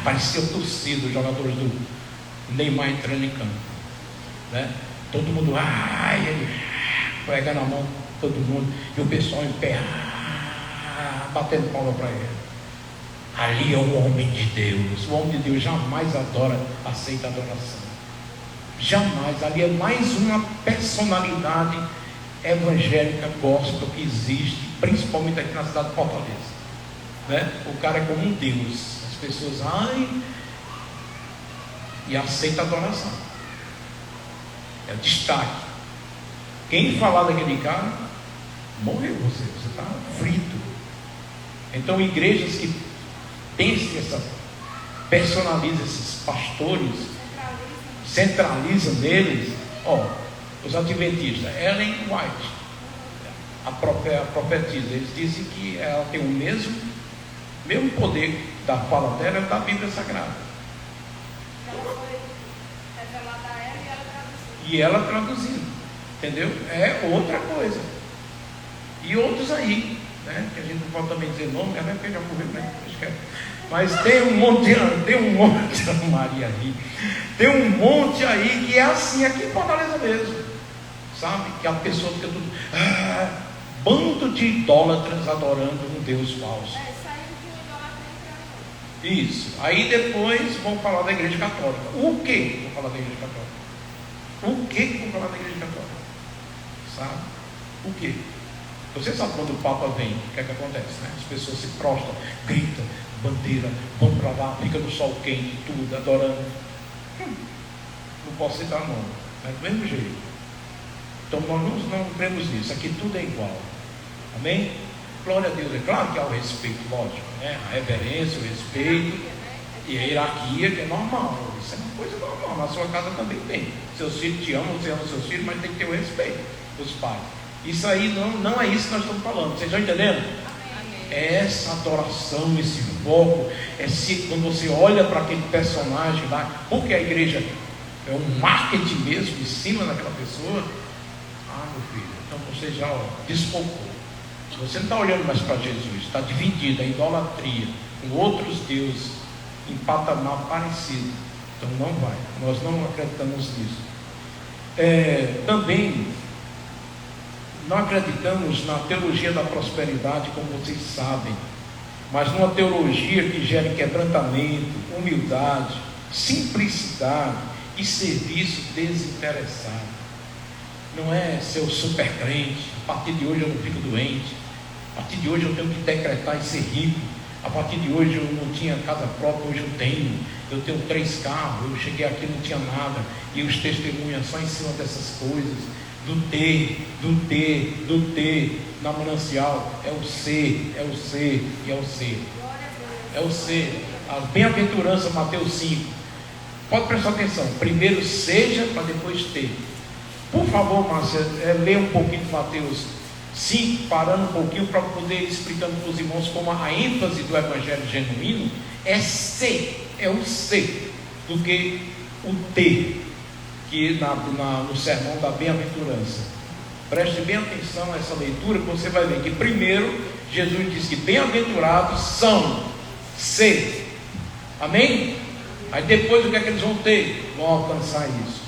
parecia torcida, os jogadores do Neymar entrando em campo, todo mundo, ele pega na mão todo mundo, e o pessoal em pé, batendo palma para ele. Ali é o homem de Deus. O homem de Deus jamais aceita adoração. Jamais. Ali é mais uma personalidade evangélica gospel que existe, principalmente aqui na cidade de Fortaleza, né? O cara é como um Deus. As pessoas e aceita a adoração. É destaque. Quem falar daquele cara, morreu você está frito. Então igrejas que pensam personalizam esses pastores, centralizam neles, os adventistas, Ellen White, a profetisa, eles dizem que ela tem o mesmo poder da fala dela da Bíblia Sagrada. Ela foi revelada a ela e ela traduzindo, entendeu? É outra coisa. E outros aí, né? Que a gente não pode também dizer nome, né? Porque já morreu, né? Mas tem um monte, Maria aí, tem um monte aí que é assim aqui em Fortaleza mesmo, sabe? Que a pessoa fica tudo, bando de idólatras adorando um Deus falso. Saiu de uma idolatria. Isso. Aí depois vão falar da Igreja Católica. O que vão falar da Igreja Católica? O que vão falar da Igreja Católica? Sabe? O que? Você sabe quando o Papa vem, o que é que acontece, né? As pessoas se prostram, gritam, bandeira, vão para lá, fica no sol quente, tudo, adorando. Não posso citar nome, mas do mesmo jeito. Então nós não cremos nisso, aqui tudo é igual. Amém? Glória a Deus. É claro que há o respeito, lógico, né? A reverência, o respeito e a hierarquia, que é normal. Isso é uma coisa normal. Na sua casa também tem. Seus filhos te amam, você ama seus filhos, mas tem que ter o respeito dos pais. Isso aí não é isso que nós estamos falando. Vocês estão entendendo? É essa adoração, esse foco, quando você olha para aquele personagem lá, porque a igreja é um marketing mesmo em cima daquela pessoa. Meu filho, então você já desfocou. Você não está olhando mais para Jesus, está dividido a idolatria com outros deuses em patamar parecido. Então não vai, nós não acreditamos nisso. Também não acreditamos na teologia da prosperidade, como vocês sabem, mas numa teologia que gere quebrantamento, humildade, simplicidade e serviço desinteressado. Não é ser o super crente, a partir de hoje eu não fico doente, a partir de hoje eu tenho que decretar e ser rico, a partir de hoje eu não tinha casa própria, hoje eu tenho 3 carros, eu cheguei aqui e não tinha nada, e os testemunhos só em cima dessas coisas, do ter, na manancial, é o ser, e é o ser. É o ser. A bem-aventurança, Mateus 5. Pode prestar atenção. Primeiro seja, para depois ter. Por favor, Márcia, lê um pouquinho de Mateus 5, parando um pouquinho para poder ir explicando para os irmãos como a ênfase do evangelho genuíno é ser, é o ser, do que o ter, que no sermão da bem-aventurança. Preste bem atenção a essa leitura, que você vai ver que primeiro Jesus diz que bem-aventurados são ser. Amém? Aí depois o que é que eles vão ter? Vão alcançar isso.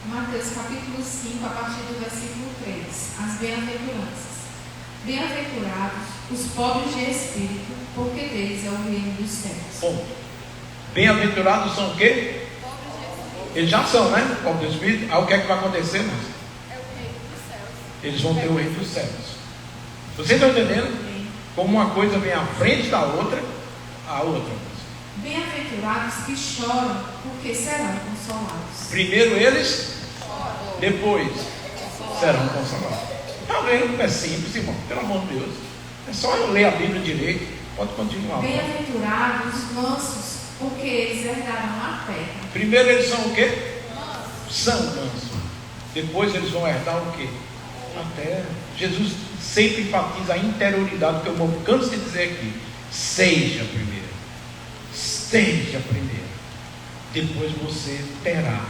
Mateus capítulo 5, a partir do versículo 3. As bem-aventuranças. Bem-aventurados os pobres de espírito, porque deles é o reino dos céus. Ponto. Bem-aventurados são o quê? Eles já são, né? Pobres de espírito. Aí o que é que vai acontecer, mas? É o reino dos céus. Eles vão ter o reino dos céus. Vocês estão entendendo? Como uma coisa vem à frente da outra, a outra. Bem-aventurados que choram, porque serão consolados. Primeiro eles, depois serão consolados. Está vendo? É simples, irmão. Pelo amor de Deus. É só eu ler a Bíblia direito. Pode continuar. Bem-aventurados os mansos, porque eles herdarão a terra. Primeiro eles são o quê? São mansos. Depois eles vão herdar o quê? A terra. Jesus sempre enfatiza a interioridade, que eu canso de dizer aqui. Seja primeiro. Seja primeiro. Depois você terá.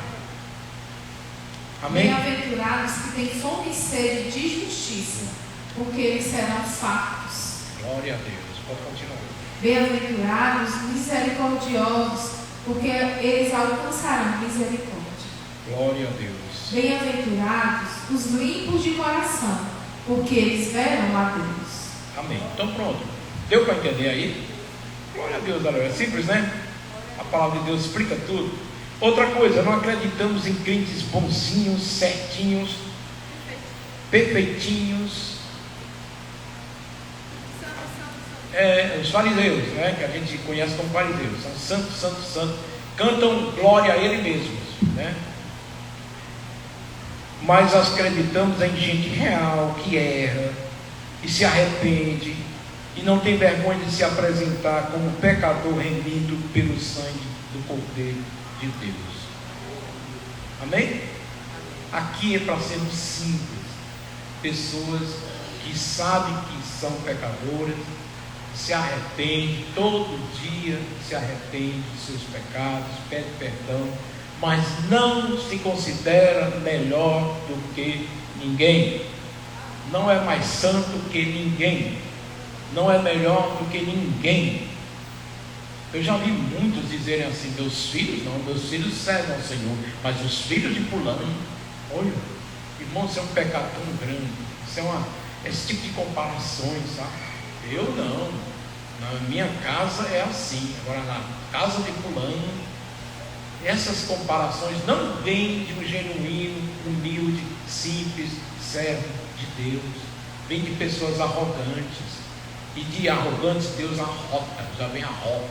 Amém? Bem-aventurados que têm fome e sede de justiça, porque eles serão fartos. Glória a Deus. Pode continuar. Bem-aventurados misericordiosos, porque eles alcançarão misericórdia. Glória a Deus. Bem-aventurados os limpos de coração, porque eles verão a Deus. Amém. Então pronto. Deu para entender aí? Glória a Deus, galera. É simples, né? A palavra de Deus explica tudo. Outra coisa, não acreditamos em crentes bonzinhos, certinhos, perfeitinhos. Os fariseus, né, que a gente conhece como fariseus, são santos, santos, santos, cantam glória a Ele mesmos, né? Mas acreditamos em gente real, que erra, e se arrepende, e não tem vergonha de se apresentar como pecador remido pelo sangue do Cordeiro de Deus. Amém? Aqui é para sermos simples, pessoas que sabem que são pecadoras, se arrepende, todo dia se arrepende de seus pecados, pede perdão, mas não se considera melhor do que ninguém, não é mais santo que ninguém, não é melhor do que ninguém. Eu já vi muitos dizerem assim: meus filhos não, meus filhos servem ao Senhor, mas os filhos de fulano, olha, irmão, isso é um pecado tão grande, isso é esse tipo de comparações, sabe? Eu não, na minha casa é assim, agora na casa de fulano, essas comparações não vêm de um genuíno, humilde, simples servo de Deus, vem de pessoas arrogantes, e de arrogantes Deus arrota, já vem arrogante,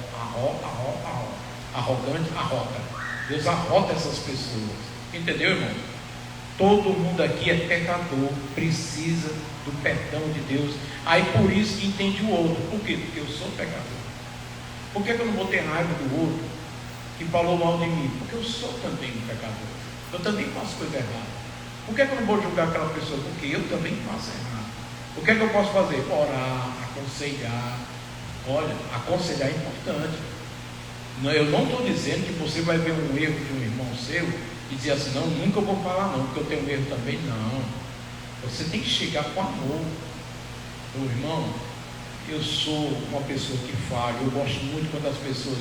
arrota, Deus arrota essas pessoas, entendeu, irmão? Todo mundo aqui é pecador, precisa do perdão de Deus. Aí por isso que entende o outro. Por quê? Porque eu sou pecador. Por que eu não vou ter raiva do outro que falou mal de mim? Porque eu sou também um pecador. Eu também faço coisa errada. Por que eu não vou julgar aquela pessoa? Porque eu também faço errado. O que é que eu posso fazer? Orar, aconselhar. Olha, aconselhar é importante. Eu não estou dizendo que você vai ver um erro de um irmão seu e dizer assim: não, nunca eu vou falar não, porque eu tenho um erro também. Não, você tem que chegar com amor. Meu irmão, eu sou uma pessoa que falha, eu gosto muito quando as pessoas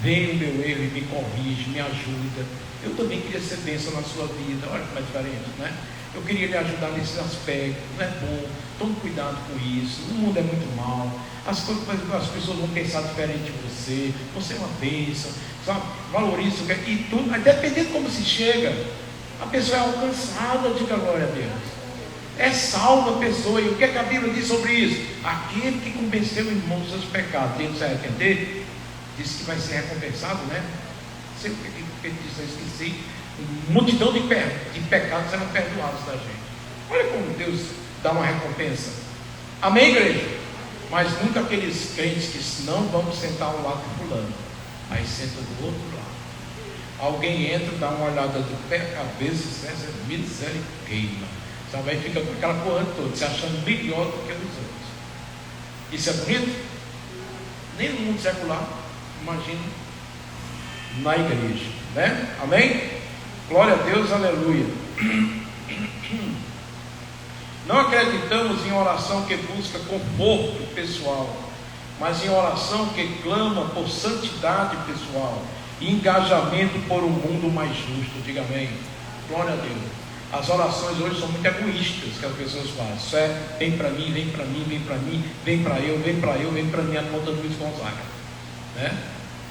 veem o meu erro e me corrigem, me ajudam. Eu também queria ser bênção na sua vida. Olha como é diferente, né? Eu queria lhe ajudar nesse aspecto, não é bom, tome cuidado com isso, o mundo é muito mal, as pessoas vão pensar diferente de você é uma bênção, sabe? Valorize o que é, e tudo, dependendo de como se chega, a pessoa é alcançada, diga glória a Deus, é salva a pessoa. E o que é que a Bíblia diz sobre isso? Aquele que convenceu o irmão dos seus pecados, ele se arrepender, diz que vai ser recompensado, né? Não sei o que ele disse, eu esqueci. Multidão de pecados serão perdoados da gente. Olha como Deus dá uma recompensa. Amém, igreja? Mas nunca aqueles crentes que não vamos sentar ao lado de fulano, aí senta do outro lado. Alguém entra, dá uma olhada do pé à cabeça, miséria queima, sabe? Aí fica com aquela porra toda, se achando melhor do que os outros. Isso é bonito? Nem no mundo secular, imagina na igreja, né? Amém? Glória a Deus, aleluia. Não acreditamos em oração que busca conforto pessoal, mas em oração que clama por santidade pessoal e engajamento por um mundo mais justo. Diga amém. Glória a Deus. As orações hoje são muito egoístas que as pessoas fazem. Certo? Vem para mim, vem para mim, vem para mim, vem para eu, vem para eu, vem para mim, a conta do Luiz Gonzaga, né?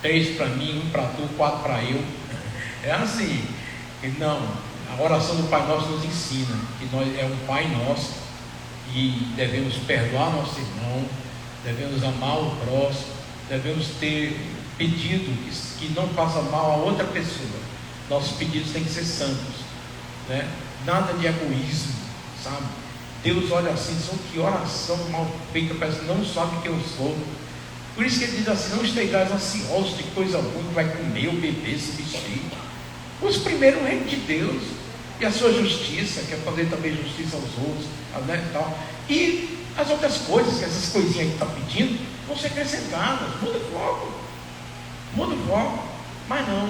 3 para mim, 1 para tu, 4 para eu. É assim. Não, a oração do Pai Nosso nos ensina que nós é um Pai Nosso e devemos perdoar nosso irmão, devemos amar o próximo, devemos ter pedido que não faça mal a outra pessoa. Nossos pedidos têm que ser santos, né? Nada de egoísmo, sabe? Deus olha assim, só que oração mal feita, parece que não sabe quem eu sou. Por isso que ele diz assim: não estejais ansiosos de coisa ruim, vai comer ou beber, se vestir. Os primeiro o reino de Deus e a sua justiça, quer fazer também justiça aos outros, né, e tal. E as outras coisas, que essas coisinhas que está pedindo, vão ser acrescentadas. Muda o foco. Mas não,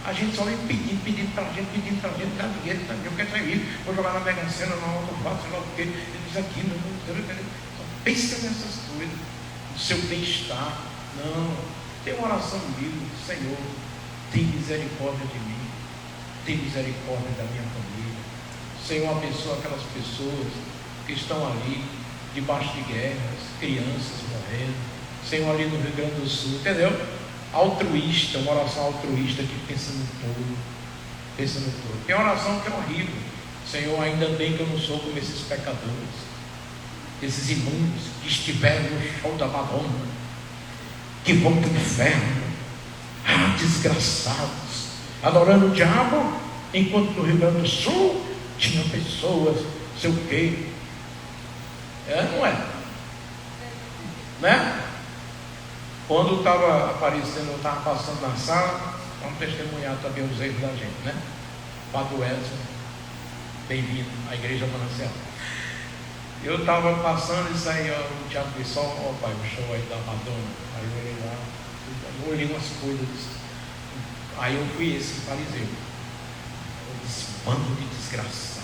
a gente só vem pedindo para a gente, dá dinheiro, eu quero sair, vou jogar na Mega Sena, na hora que eu faço, sei lá o quê, ele diz aqui, não, pensa nessas coisas, no seu bem-estar. Não, tem uma oração bíblica: Senhor, tem misericórdia de mim, tem misericórdia da minha família. Senhor, abençoa aquelas pessoas que estão ali debaixo de guerras, crianças morrendo. Senhor, ali no Rio Grande do Sul, entendeu? altruísta, uma oração altruísta que pensa no todo. Pensa no todo. Tem oração que é horrível. Senhor, ainda bem que eu não sou como esses pecadores, esses imundos que estiveram no show da Madonna, que vão para o inferno. Ah, desgraçados, adorando o diabo, enquanto no Rio Grande do Sul tinha pessoas, sei o quê. Não é? Né? Quando estava aparecendo, eu estava passando na sala, vamos testemunhar também os erros da gente, né? Padre Edson, bem-vindo à Igreja Manancial. Eu estava passando isso aí, o Tiago disse, ó pai, o show aí da Madonna. Aí eu olhei lá, eu olhei umas coisas, aí eu fui esse fariseu. Eu disse, bando de desgraçados.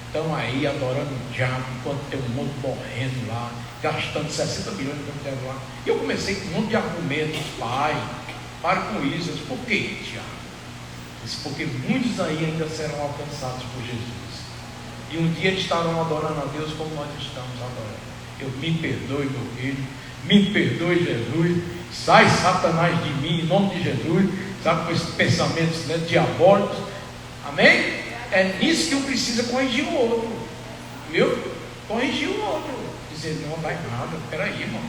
Estão aí adorando o diabo, enquanto tem um monte morrendo lá, gastando 60 milhões de dólares lá. E eu comecei com um monte de argumentos, pai, para com isso. Eu disse, por que, Tiago? Eu disse, porque muitos aí ainda serão alcançados por Jesus. E um dia eles estarão adorando a Deus como nós estamos adorando. Eu me perdoe, meu filho, me perdoe, Jesus, sai Satanás de mim, em nome de Jesus, sabe, com esses pensamentos, né, diabólicos, amém? É nisso que eu preciso corrigir o outro, viu? Corrigir o outro, dizer, não, está errado, peraí, irmão,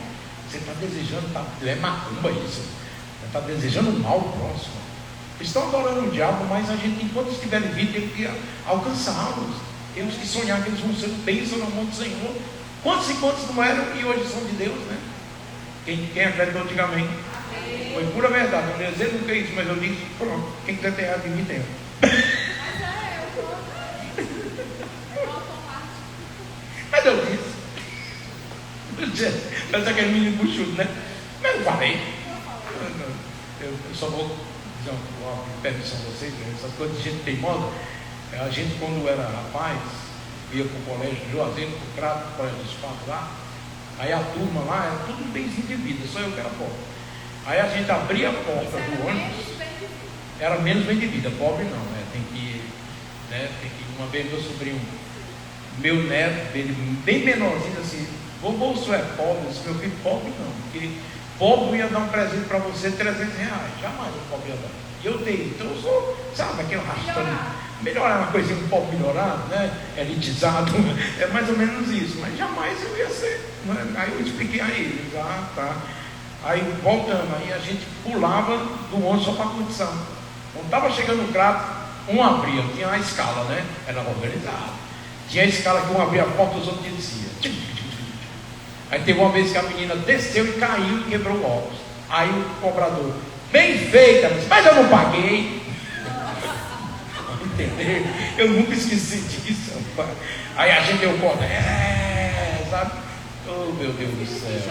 você está desejando, é macumba isso, está desejando mal ao próximo. Eles estão adorando o diabo, mas a gente, enquanto estiver em vida, tem que alcançá-los. Temos que sonhar que eles vão ser bênção na mão do Senhor. Quantos e quantos não eram e hoje são de Deus, né? Quem acreditou, diga amém. Foi pura verdade. Eu não ia dizer nunca isso, mas eu disse, pronto, quem quiser ter errado de mim tem. Mas eu disse. Parece aquele menino buchudo, né? Mas eu falei. Eu só vou dizer uma permissão a vocês, né? Essas coisas de gente teimosa. A gente, quando era rapaz, ia para o colégio de Juazeiro, para o Crato, para o colégio dos Padres lá. Aí a turma lá era tudo benzinho de vida, só eu que era pobre. Aí a gente abria a porta do ônibus, era menos bem de vida, pobre não, né? Tem que uma vez meu sobrinho, meu neto, ele bem menorzinho assim, vovô, o senhor é pobre? Disse, meu filho, pobre não, porque pobre ia dar um presente para você, 300 reais, jamais o pobre ia dar. E eu dei, então eu sou, sabe, aquele arrastando. Melhorar uma coisinha um pouco melhorada, né? Elitizado, é mais ou menos isso, mas jamais eu ia ser, né? Aí eu expliquei a eles, tá. Aí voltando, aí a gente pulava do ônibus só para a condição. Quando estava chegando no Crato, um abria, tinha a escala, né? Era organizado. Tinha a escala que um abria a porta, os outros desciam. Aí teve uma vez que a menina desceu e caiu e quebrou o óculos. Aí o cobrador, bem feita, mas eu não paguei. Entendeu? Eu nunca esqueci disso, rapaz. Aí a gente deu conta, sabe? Oh, meu Deus do céu.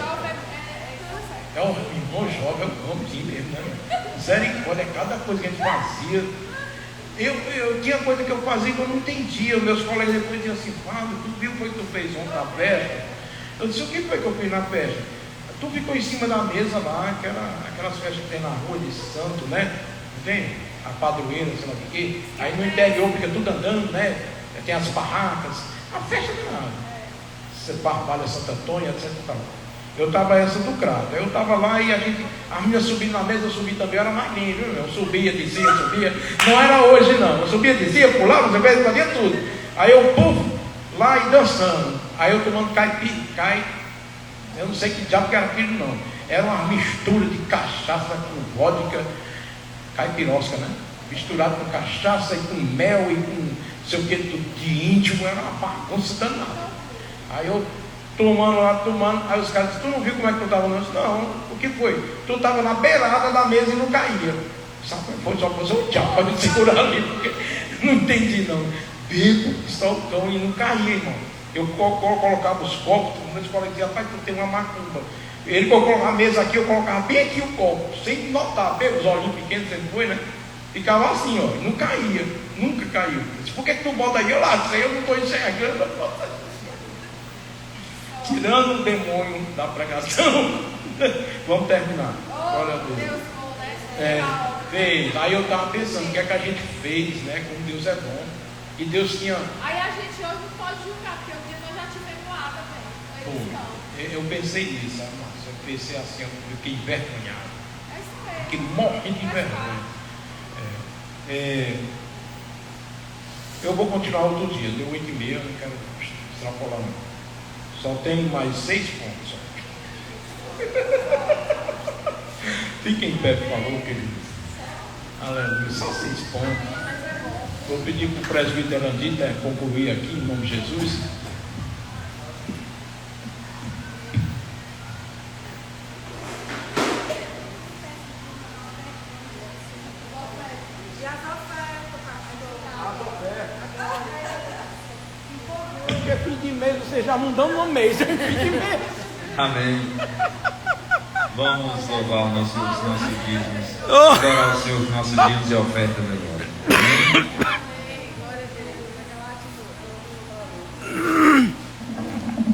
É o irmão jovem, eu amo sim mesmo, né? Misericórdia, é cada coisa que a gente fazia. Eu tinha coisa que eu fazia que eu não entendia. Meus colegas depois diziam assim, Fábio, tu viu o que tu fez ontem na festa? Eu disse, o que foi que eu fiz na festa? Tu ficou em cima da mesa lá, aquelas festas que tem na rua de Santo, né? Não tem? A padroeira, sei lá o que. Aí no interior fica tudo andando, né? Tem as barracas. A festa não é nada. Você barbalha Santo Antônio, etc. Eu estava essa do Crato. Eu estava lá e as meninas subindo na mesa, eu subi também, eu era magrinho, viu? Eu subia, descia, subia. Não era hoje não. Eu subia, descia, pulava, fazia tudo. Aí eu, lá e dançando. Aí eu tomando eu não sei que diabo que era aquilo não. Era uma mistura de cachaça com vodka, caipirosca, né? Misturado com cachaça e com mel e com não sei o que de íntimo, era uma bagunça danada. Aí eu tomando, aí os caras disseram, tu não viu como é que tu estava? Eu disse, não, o que foi? Tu estava na beirada da mesa e não caía. Sabe, foi só fazer o diabo para me segurar ali, porque não entendi não. Bebo, saltão e não caía, irmão. Eu colocava os copos, meus colegas diziam, rapaz, tu tem uma macumba. Ele colocava a mesa aqui, eu colocava bem aqui o copo, sem notar, bem, os olhinhos pequenos, sempre foi, né? Ficava assim, ó, não caía, nunca caiu. Eu disse, por que tu bota aí? Eu lá, isso aí eu não estou enxergando. Tirando o demônio da pregação. Vamos terminar. Glória a Deus. Fez. Aí eu estava pensando, o que é que a gente fez, né? Como Deus é bom. E Deus tinha. Aí a gente hoje não pode julgar, porque um dia nós já tivemos lá também. Eu pensei nisso, mas eu pensei assim, eu fiquei envergonhado. É isso mesmo. Fiquei morrendo de vergonha. Eu vou continuar outro dia, deu 8h30, eu não quero extrapolar não. Só tem mais 6 pontos. Fiquem em pé, por favor, queridos. Aleluia, só 6 pontos. Vou pedir para o presbítero Andita concluir aqui, em nome de Jesus. Porque fim de mês vocês já não dão no mês, é fim de mês. Amém. Vamos louvar os nossos dízimos. Adorar o Senhor com nossos dízimos e oferta, meu Deus. Amém.